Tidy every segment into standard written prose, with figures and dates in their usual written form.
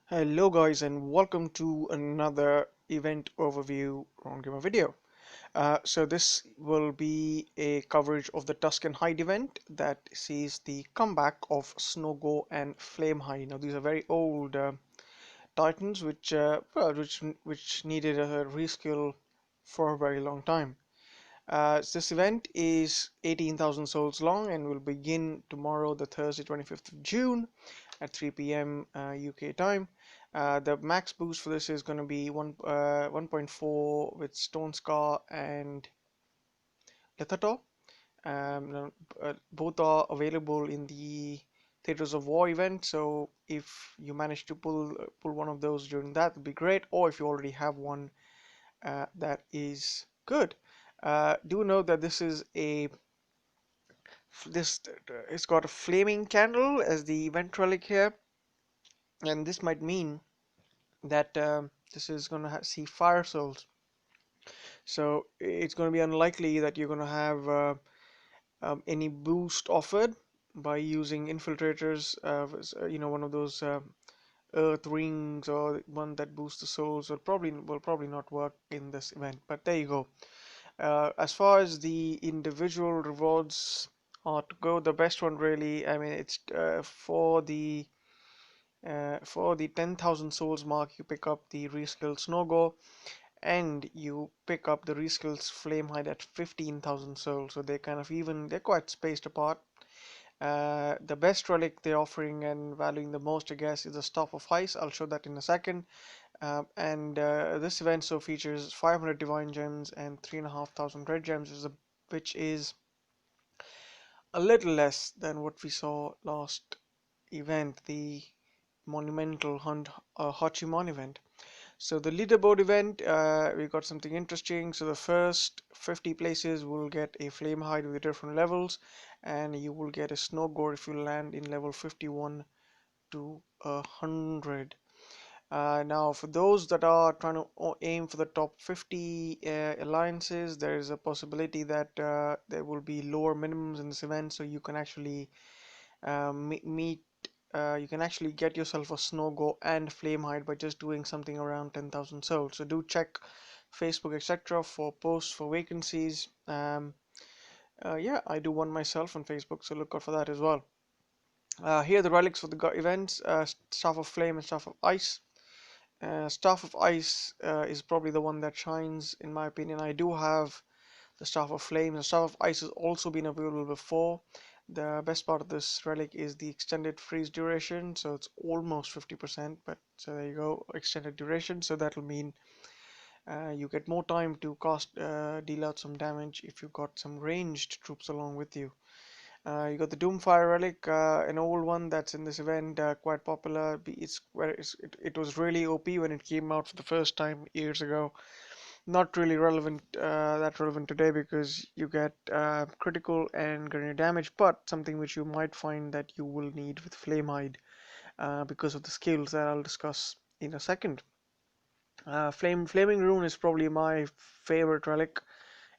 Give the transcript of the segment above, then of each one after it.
Hello guys and welcome to another event overview round gamer video. So this will be a coverage of the Tusk and Hide event that sees the comeback of Snowgore and Flamehide. Now these are very old titans which needed a reskill for a very long time. This event is 18,000 souls long and will begin tomorrow, the Thursday 25th of June at 3 p.m. UK time. The max boost for this is going to be 1.4 with Stone Scar and Lethator. Both are available in the Theaters of War event, so if you manage to pull one of those during that, would be great. Or if you already have one, that is good. Do note that this it's got a flaming candle as the event relic here, and this might mean that this is going to see fire souls. So it's going to be unlikely that you're going to have any boost offered by using infiltrators. One of those earth rings or one that boosts the souls will probably not work in this event. But there you go. As far as the individual rewards are to go, the best one really, I mean, it's for the 10,000 souls mark, you pick up the Reskilled Snowgore, and you pick up the Reskilled Flamehide at 15,000 souls. So they're quite spaced apart. The best relic they're offering and valuing the most, I guess, is the Staff of Ice. I'll show that in a second. And this event so features 500 divine gems and 3,500 red gems, which is a little less than what we saw last event, the monumental Hachimon event. So the leaderboard event, we got something interesting. So the first 50 places will get a Flamehide with different levels, and you will get a Snowgore if you land in level 51 to 100. Now, for those that are trying to aim for the top 50 alliances, there is a possibility that there will be lower minimums in this event, so you can actually meet you can actually get yourself a Snowgore and Flamehide by just doing something around 10,000 souls. So do check Facebook, etc. for posts for vacancies. Yeah, I do one myself on Facebook, so look out for that as well. Here are the relics for the events: Staff of Flame and Staff of Ice. Staff of Ice is probably the one that shines, in my opinion. I do have the Staff of Flame. The Staff of Ice has also been available before. The best part of this relic is the extended freeze duration, so it's almost 50%, but so there you go, extended duration. So that'll mean you get more time to deal out some damage if you've got some ranged troops along with you. You got the Doomfire relic, an old one that's in this event, quite popular. It was really OP when it came out for the first time years ago. Not really that relevant today because you get critical and grenade damage, but something which you might find that you will need with Flamehide because of the skills that I'll discuss in a second. Flaming Rune is probably my favorite relic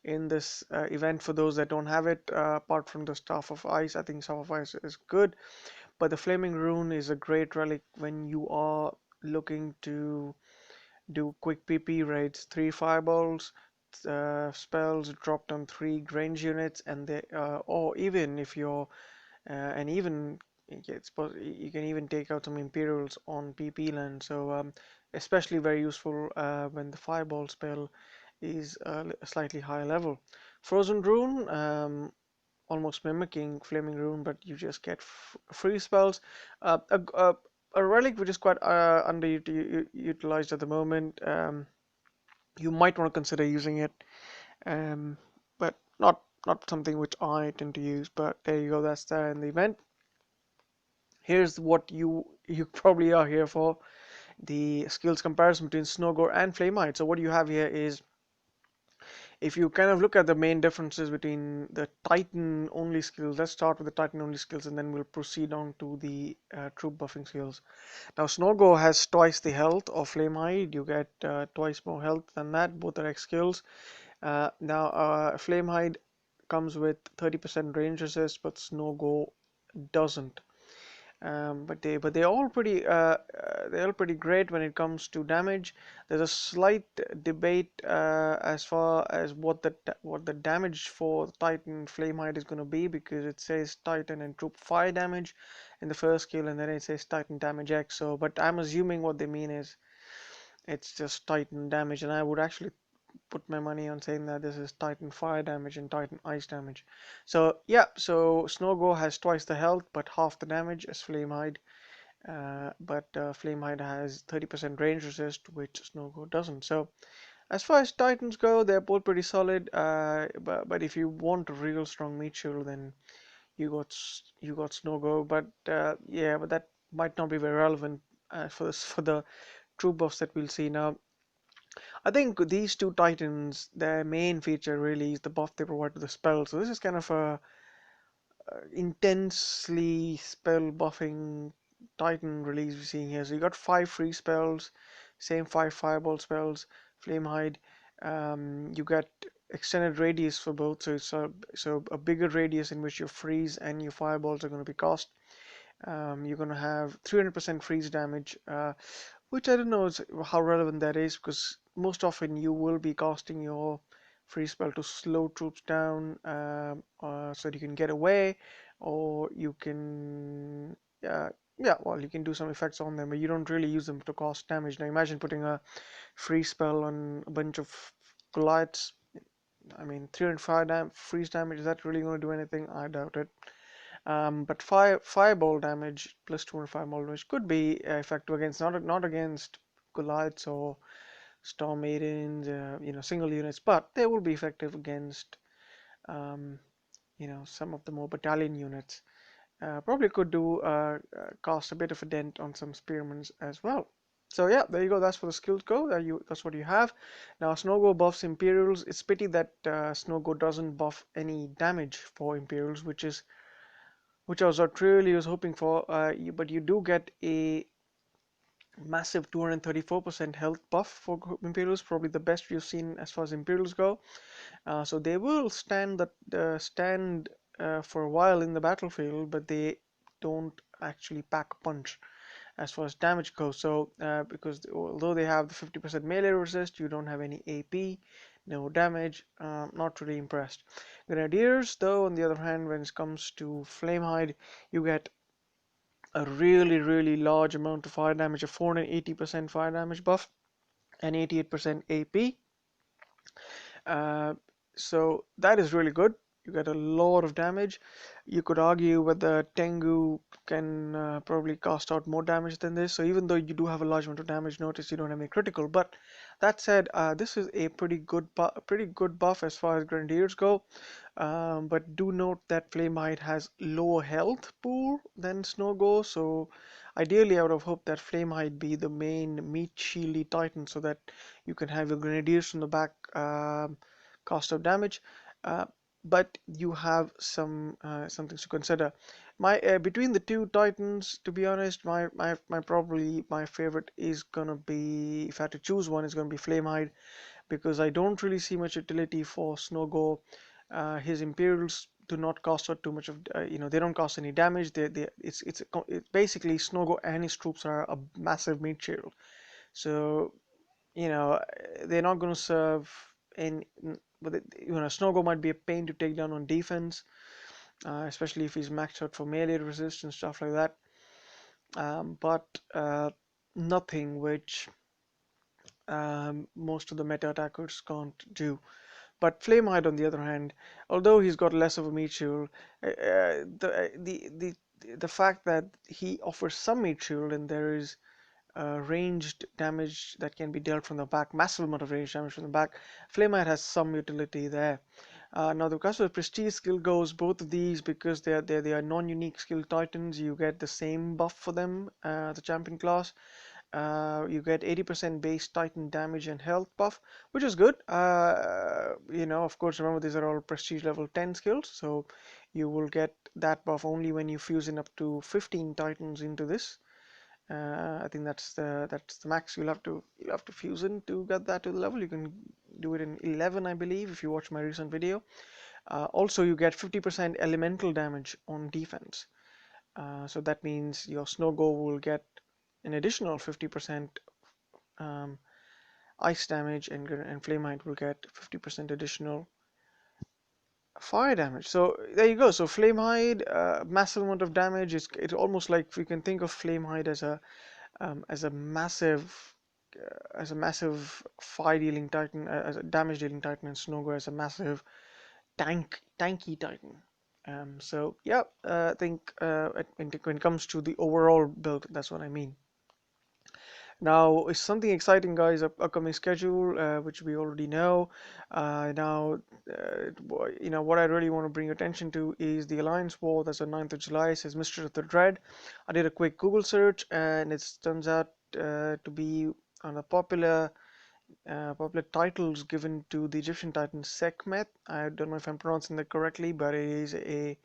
in this event for those that don't have it. Apart from the Staff of Ice, I think Staff of Ice is good, but the Flaming Rune is a great relic when you are looking to do quick PP raids. 3 fireballs spells dropped on 3 range units, and or even if you're and even you can even take out some Imperials on PP land. So especially very useful when the fireball spell is a slightly higher level. Frozen Rune, almost mimicking Flaming Rune, but you just get free spells. Uh, a, a, a relic which is quite underutilized at the moment. You might want to consider using it, but not something which I tend to use. But there you go, that's there in the event. Here's what you probably are here for: the skills comparison between Snowgore and Flamehide. So what you have here is, if you kind of look at the main differences between the Titan only skills, let's start with the Titan only skills and then we'll proceed on to the troop buffing skills. Now, Snowgore has twice the health of Flamehide. You get twice more health than that. Both are X skills. Now, Flamehide comes with 30% range resist, but Snowgore doesn't. They're all pretty great when it comes to damage. There's a slight debate as far as what the damage for the Titan Flamehide is going to be, because it says Titan and Troop Fire damage in the first skill, and then it says Titan damage X. So, but I'm assuming what they mean is it's just Titan damage, and I would actually put my money on saying that this is Titan Fire damage and Titan Ice damage. So yeah, so Snowgore has twice the health but half the damage as Flamehide. But Flamehide has 30% range resist, which Snowgore doesn't. So as far as Titans go, they're both pretty solid. But if you want a real strong meat shield, then you got Snowgore. But yeah, but that might not be very relevant for the true buffs that we'll see now. I think these two Titans, their main feature really is the buff they provide to the spell. So this is kind of a intensely spell buffing Titan release we're seeing here. So you got 5 free spells, same 5 fireball spells, Flamehide. You get extended radius for both, so it's a bigger radius in which your freeze and your fireballs are going to be cast. You're going to have 300% freeze damage, which I don't know how relevant that is, because most often you will be casting your free spell to slow troops down so that you can get away, or you can, yeah, well, you can do some effects on them, but you don't really use them to cause damage. Now imagine putting a free spell on a bunch of Goliaths. I mean, 305 freeze damage, is that really going to do anything? I doubt it. But fireball damage plus 200 fireball damage could be effective against not against Goliaths or Storm Maidens, single units, but they will be effective against um, some of the more battalion units. Probably could do cast a bit of a dent on some spearmen as well. So yeah, there you go. That's for the skills go. That's what you have. Now Snowgore buffs Imperials. It's pity that Snowgore doesn't buff any damage for Imperials, which I was what really was hoping for. But you do get a massive 234% health buff for Imperials, probably the best we've seen as far as Imperials go. So they will stand for a while in the battlefield, but they don't actually pack a punch as far as damage goes. So because although they have the 50% melee resist, you don't have any AP, no damage. Not really impressed. Grenadiers, though, on the other hand, when it comes to Flamehide, you get a really large amount of fire damage, a 480% fire damage buff, and 88% AP. Uh, so that is really good. You get a lot of damage. You could argue whether Tengu can probably cast out more damage than this. So even though you do have a large amount of damage, notice you don't have any critical. But that said, this is a pretty good buff as far as Grenadiers go. But do note that Flamehide has lower health pool than Snowgore. So ideally, I would have hoped that Flamehide be the main meat shieldy Titan, so that you can have your Grenadiers from the back cost of damage. Uh, but you have some things to consider. My between the two Titans, to be honest, my probably my favorite is gonna be, if I had to choose one, is gonna be Flamehide, because I don't really see much utility for Snowgore. His Imperials do not cost out too much of they don't cost any damage. It's basically Snowgore and his troops are a massive meat shield. So you know they're not going to serve in, but Snowgore might be a pain to take down on defense, especially if he's maxed out for melee resist and stuff like that. But nothing which most of the meta attackers can't do. But Flamehide, on the other hand, although he's got less of a meat shield, the fact that he offers some meat shield, and there is ranged damage that can be dealt from the back, massive amount of ranged damage from the back. Flamehide has some utility there. Now, because the prestige skill goes, both of these, because they are non-unique skill titans, you get the same buff for them, the champion class. You get 80% base titan damage and health buff, which is good. Of course, remember these are all prestige level 10 skills, so you will get that buff only when you fuse in up to 15 titans into this. I think that's the max you'll have to fuse in to get that to the level. You can do it in 11, I believe, if you watch my recent video. Also, you get 50% elemental damage on defense. So that means your Snowgore will get an additional 50% ice damage, and Flamehide will get 50% additional fire damage. So there you go. So Flamehide, massive amount of damage. It's almost like we can think of Flamehide as a massive fire dealing titan, as a damage dealing titan, and Snowgore as a massive tanky titan. So yeah, I think when it comes to the overall build, that's what I mean. Now, it's something exciting, guys. Upcoming schedule, which we already know. Now, what I really want to bring attention to is the Alliance War. That's on 9th of July. It says Mistress of the Dread. I did a quick Google search, and it turns out to be on the popular titles given to the Egyptian titan Sekhmet. I don't know if I'm pronouncing that correctly, but it is a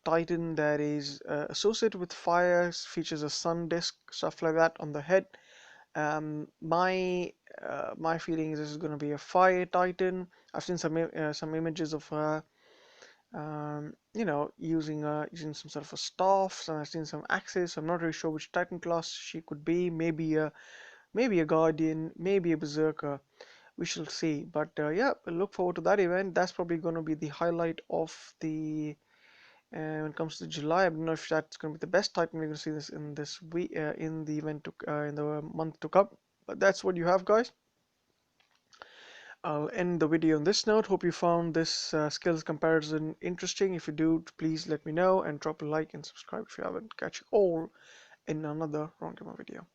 titan that is associated with fire, features a sun disk, stuff like that on the head. My feeling is this is going to be a fire titan. I've seen some images of her, using some sort of a staff. So I've seen some axes. I'm not really sure which titan class she could be. Maybe a guardian, maybe a berserker. We shall see. But yeah, look forward to that event. That's probably going to be the highlight of the when it comes to July. I don't know if that's going to be the best titan we're going to see this in this week in the event in the month to come. But that's what you have, guys. I'll end the video on this note. Hope you found this skills comparison interesting. If you do, please let me know and drop a like and subscribe if you haven't. Catch you all in another Round Gamer video.